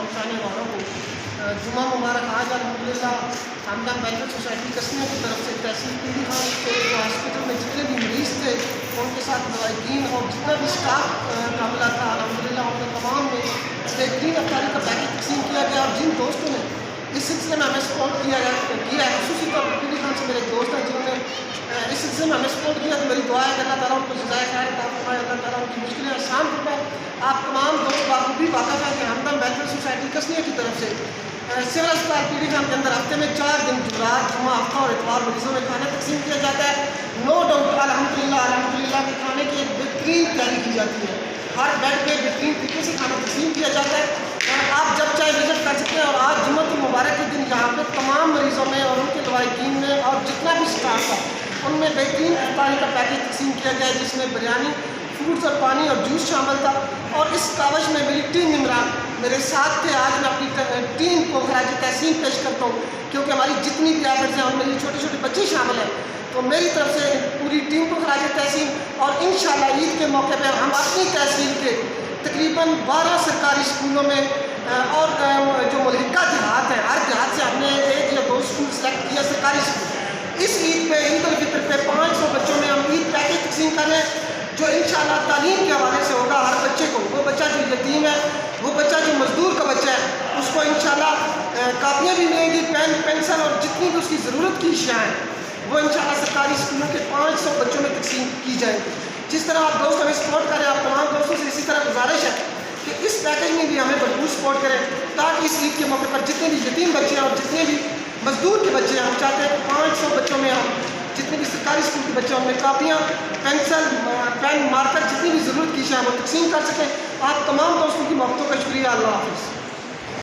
پہنچانے والوں کو جمعہ مبارک آج الحمدللہ ہمدم ویلفیئر سوسائٹی کسنیہ کی طرف سے تحصیل پیڑی خان کے ہاسپٹل میں جتنے بھی مریض تھے ان کے ساتھ لوائقین اور جتنا بھی اسٹاف کا ملا تھا الحمدللہ ان کے تمام میں بہترین افطاری کا پیکج تقسیم کیا گیا. اور جن دوستوں نے اس سلسلے میں ہمیں سپورٹ کیا ہے خصوصی طور پر پیڑی خان سے میرے دوست ہیں جنہوں نے اس سلسلے میں ہمیں سپورٹ کیا, تو میری دعا ہے کہ اللہ تعالیٰ ان کو جزائے خیر عطا فرمائے, اللہ تعالیٰ ان کی مشکلیں آسان فرمائے. آپ تمام دوست بخوبی واقف ہیں کہ ہمدم ویلفیئر سوسائٹی کسنیہ کی طرف سے سول اسپتال پیڑی خان کے اندر ہفتے میں 4 دن جمعرات, جمعہ, ہفتہ اور اتوار مریضوں میں کھانا تقسیم کیا جاتا ہے. نو ڈاؤٹ الحمدللہ کے کھانے کی ایک بہترین تیاری کی جاتی ہے. ہر بیڈ پہ بہترین طریقے سے کھانا تقسیم کیا جاتا ہے. آپ جب چاہے وزٹ کر سکتے ہیں. اور آج جمعہ المبارک کے دن یہاں پہ تمام مریضوں میں اور ان کے لوائقین میں اور جتنا بھی اسٹاف تھا ان میں بہترین افطاری کا پیکج تقسیم کیا گیا جس میں بریانی, فروٹس اور پانی اور جوس شامل تھا. اور اس کاوش میں میری ٹیم ممبران میرے ساتھ تھے. آج میں اپنی ٹیم کو خراج تحسین پیش کرتا ہوں کیونکہ ہماری جتنی بھی ایفرٹس ہیں ان میں یہ چھوٹے چھوٹے بچے شامل ہیں. تو میری طرف سے پوری ٹیم کو خراج تحسین. اور انشاءاللہ عید کے موقع پہ ہم اپنی تحصیل کے تقریباً 12 سرکاری اسکولوں میں اور جو ملحقہ دیہات ہیں ہر دیہات سے ہم نے 1 یا 2 اسکول سلیکٹ کیا سرکاری اسکول. اس عید پہ عید الفطر پہ 500 بچوں میں ہم عید پیکج تقسیم کر رہے ہیں جو انشاءاللہ تعلیم کے حوالے سے ہوگا. ہر بچے کو, وہ بچہ جو یتیم ہے, وہ بچہ جو مزدور کا بچہ ہے, اس کو انشاءاللہ کاپیاں بھی ملیں گی, پین پینسل اور جتنی بھی اس کی ضرورت کی اشیاء ہیں وہ انشاءاللہ سرکاری اسکولوں کے 500 بچوں میں تقسیم کی جائیں گی. جس طرح آپ دوست ہمیں سپورٹ کریں, آپ تمام دوستوں سے اسی طرح گزارش ہے کہ اس پیکج میں بھی ہمیں بھرپور سپورٹ کریں تاکہ اس عید کے موقع پر جتنے بھی یتیم بچے ہیں اور جتنے بھی مزدور کے بچے ہیں, ہم چاہتے ہیں کہ 500 بچوں میں ہم جتنے بھی سرکاری اسکول کے بچے ہیں ان میں کاپیاں, پینسل, پین, مارکر, جتنی بھی ضرورت کی اشیاء وہ تقسیم کر سکیں. آپ تمام دوستوں کی محبتوں کا شکریہ. اللہ حافظ.